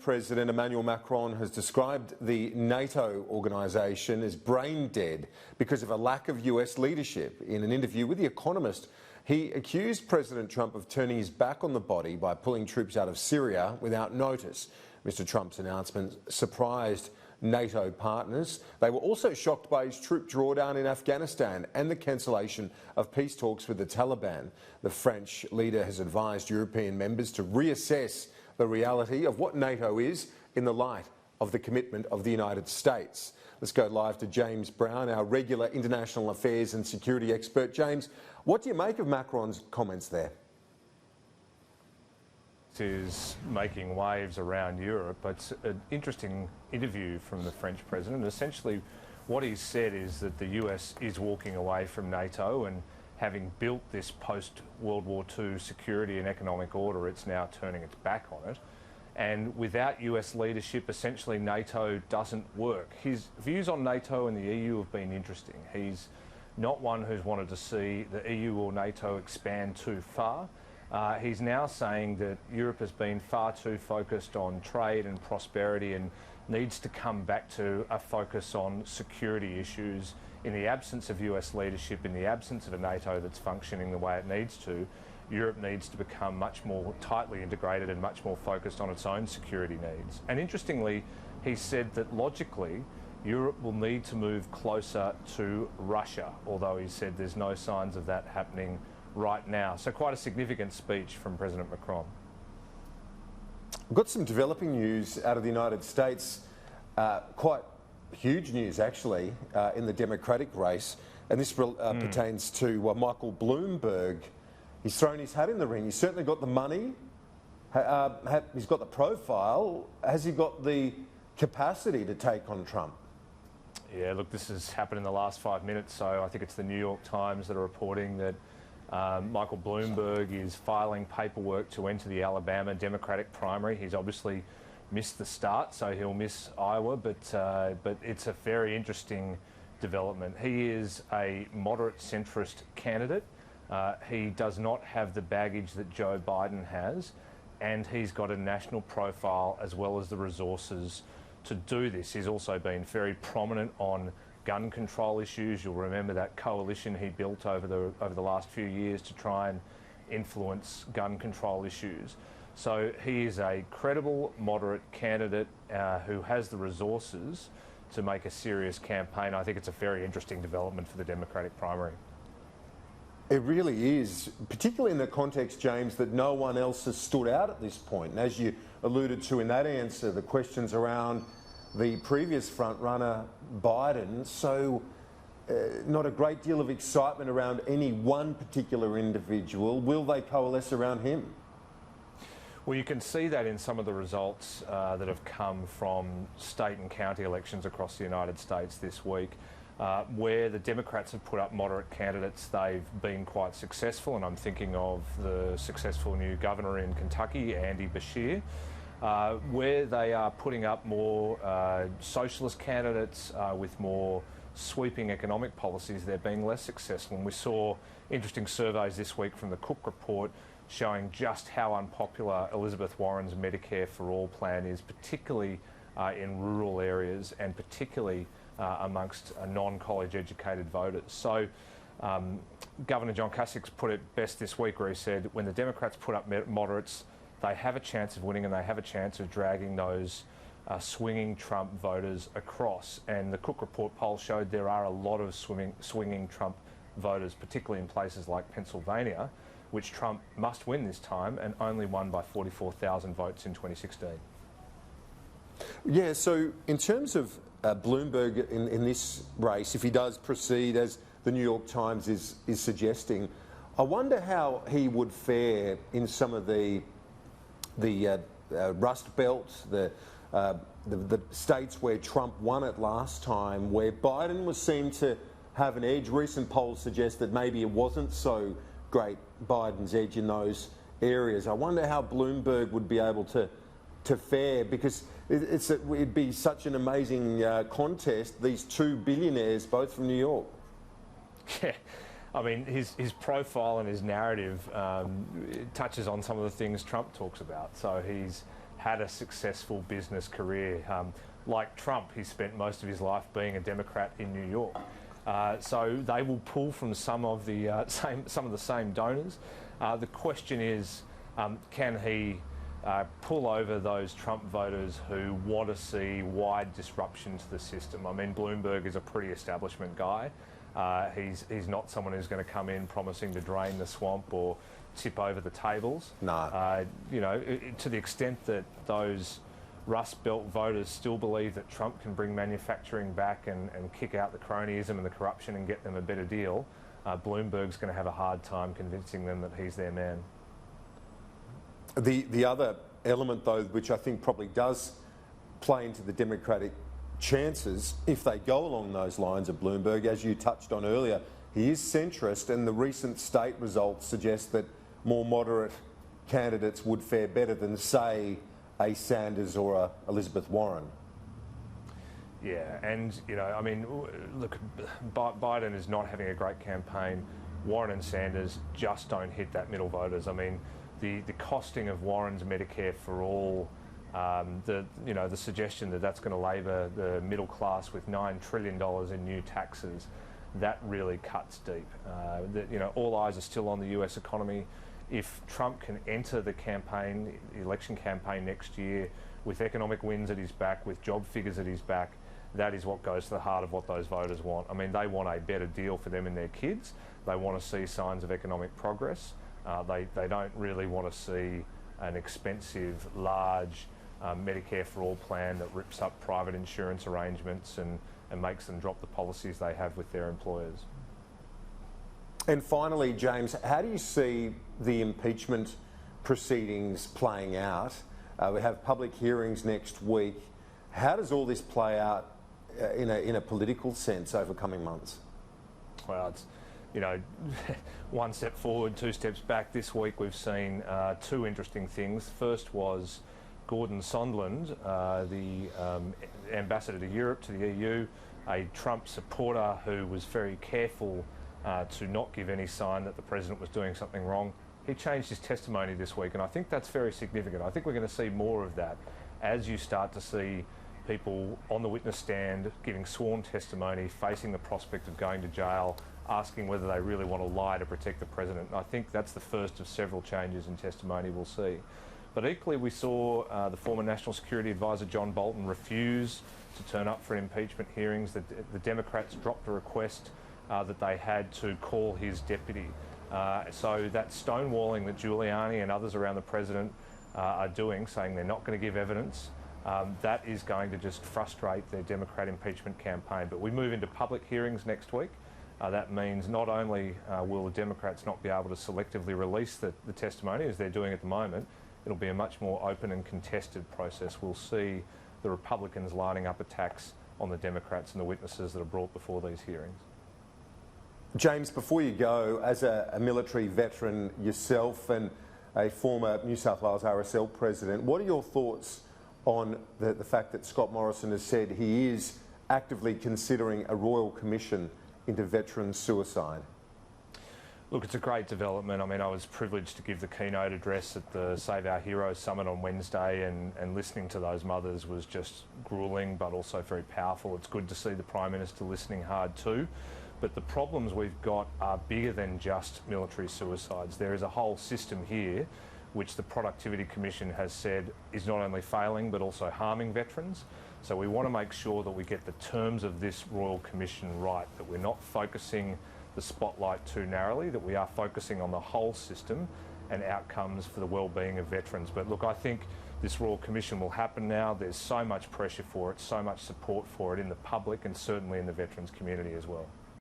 President Emmanuel Macron has described the NATO organisation as brain dead because of a lack of US leadership. In an interview with The Economist, he accused President Trump of turning his back on the body by pulling troops out of Syria without notice. Mr. Trump's announcement surprised NATO partners. They were also shocked by his troop drawdown in Afghanistan and the cancellation of peace talks with the Taliban. The French leader has advised European members to reassess the reality of what NATO is in the light of the commitment of the United States. Let's go live to James Brown, our regular international affairs and security expert. James, what do you make of Macron's comments there? Is making waves around Europe. It's an interesting interview from the French president. Essentially, what he's said is that the US is walking away from NATO, and having built this post-World War II security and economic order, it's now turning its back on it. And without US leadership, essentially NATO doesn't work. His views on NATO and the EU have been interesting. He's not one who's wanted to see the EU or NATO expand too far. He's now saying that Europe has been far too focused on trade and prosperity and needs to come back to a focus on security issues. In the absence of US leadership, in the absence of a NATO that's functioning the way it needs to, Europe needs to become much more tightly integrated and much more focused on its own security needs. And interestingly, he said that logically, Europe will need to move closer to Russia, although he said there's no signs of that happening right now. So quite a significant speech from President Macron. We've got some developing news out of the United States, quite huge news actually, in the Democratic race, and this pertains to Michael Bloomberg. He's thrown his hat in the ring. He's certainly got the money, he's got the profile. Has he got the capacity to take on Trump? Yeah, look, this has happened in the last 5 minutes, so I think it's the New York Times that are reporting that Michael Bloomberg is filing paperwork to enter the Alabama Democratic primary. He's obviously missed the start, so he'll miss Iowa, but it's a very interesting development. He is a moderate centrist candidate. He does not have the baggage that Joe Biden has, and he's got a national profile as well as the resources to do this. He's also been very prominent on gun control issues. You'll remember that coalition he built over the last few years to try and influence gun control issues. So he is a credible, moderate candidate who has the resources to make a serious campaign. I think it's a very interesting development for the Democratic primary. It really is, particularly in the context, James, that no one else has stood out at this point. And as you alluded to in that answer, the questions around the previous front-runner, Biden, so not a great deal of excitement around any one particular individual. Will they coalesce around him? Well, you can see that in some of the results that have come from state and county elections across the United States this week. Where the Democrats have put up moderate candidates, they've been quite successful, and I'm thinking of the successful new governor in Kentucky, Andy Beshear. Where they are putting up more socialist candidates with more sweeping economic policies, they're being less successful. And we saw interesting surveys this week from the Cook Report showing just how unpopular Elizabeth Warren's Medicare for All plan is, particularly in rural areas and particularly amongst non-college educated voters. So Governor John Kasich's put it best this week, where he said when the Democrats put up moderates, they have a chance of winning and they have a chance of dragging those swinging Trump voters across. And the Cook Report poll showed there are a lot of swinging Trump voters, particularly in places like Pennsylvania, which Trump must win this time, and only won by 44,000 votes in 2016. Yeah, so in terms of Bloomberg in this race, if he does proceed as the New York Times is suggesting, I wonder how he would fare in some of the Rust Belt, the states where Trump won it last time, where Biden was seen to have an edge. Recent polls suggest that maybe it wasn't so great, Biden's edge in those areas. I wonder how Bloomberg would be able to fare, because it'd be such an amazing contest, these two billionaires, both from New York. Yeah, I mean, his profile and his narrative touches on some of the things Trump talks about. So he's had a successful business career. Like Trump, he spent most of his life being a Democrat in New York. So they will pull from some of the same donors. The question is, can he pull over those Trump voters who want to see wide disruption to the system? I mean, Bloomberg is a pretty establishment guy. He's not someone who's going to come in promising to drain the swamp or tip over the tables. No. You know, to the extent that those Rust Belt voters still believe that Trump can bring manufacturing back and kick out the cronyism and the corruption and get them a better deal, Bloomberg's going to have a hard time convincing them that he's their man. The other element, though, which I think probably does play into the Democratic chances, if they go along those lines of Bloomberg, as you touched on earlier, he is centrist, and the recent state results suggest that more moderate candidates would fare better than, say, a Sanders or a Elizabeth Warren. Yeah, and, you know, I mean, look, Biden is not having a great campaign. Warren and Sanders just don't hit that middle voters. I mean, the costing of Warren's Medicare for All, the suggestion that that's going to labour the middle class with $9 trillion in new taxes, that really cuts deep. All eyes are still on the US economy. If Trump can enter the election campaign next year with economic wins at his back, with job figures at his back, that is what goes to the heart of what those voters want. I mean, they want a better deal for them and their kids. They want to see signs of economic progress. They don't really want to see an expensive, large Medicare for All plan that rips up private insurance arrangements and makes them drop the policies they have with their employers. And finally, James, how do you see the impeachment proceedings playing out? We have public hearings next week. How does all this play out in a political sense over coming months? Well, it's, you know, one step forward, two steps back. This week we've seen two interesting things. First was Gordon Sondland, the ambassador to Europe, to the EU, a Trump supporter who was very careful to not give any sign that the president was doing something wrong. He changed his testimony this week, and I think that's very significant. I think we're going to see more of that as you start to see people on the witness stand giving sworn testimony, facing the prospect of going to jail, asking whether they really want to lie to protect the president. And I think that's the first of several changes in testimony we'll see. But equally, we saw the former National Security Advisor John Bolton refuse to turn up for impeachment hearings. The Democrats dropped a request that they had to call his deputy. So that stonewalling that Giuliani and others around the president are doing, saying they're not going to give evidence, that is going to just frustrate their Democrat impeachment campaign. But we move into public hearings next week. That means not only will the Democrats not be able to selectively release the testimony as they're doing at the moment, it'll be a much more open and contested process. We'll see the Republicans lining up attacks on the Democrats and the witnesses that are brought before these hearings. James, before you go, as a military veteran yourself and a former New South Wales RSL president, what are your thoughts on the fact that Scott Morrison has said he is actively considering a royal commission into veteran suicide? Look, it's a great development. I mean, I was privileged to give the keynote address at the Save Our Heroes Summit on Wednesday, and listening to those mothers was just gruelling, but also very powerful. It's good to see the Prime Minister listening hard too. But the problems we've got are bigger than just military suicides. There is a whole system here which the Productivity Commission has said is not only failing but also harming veterans. So we want to make sure that we get the terms of this Royal Commission right, that we're not focusing the spotlight too narrowly, that we are focusing on the whole system and outcomes for the well-being of veterans. But look, I think this Royal Commission will happen now. There's so much pressure for it, so much support for it in the public and certainly in the veterans community as well.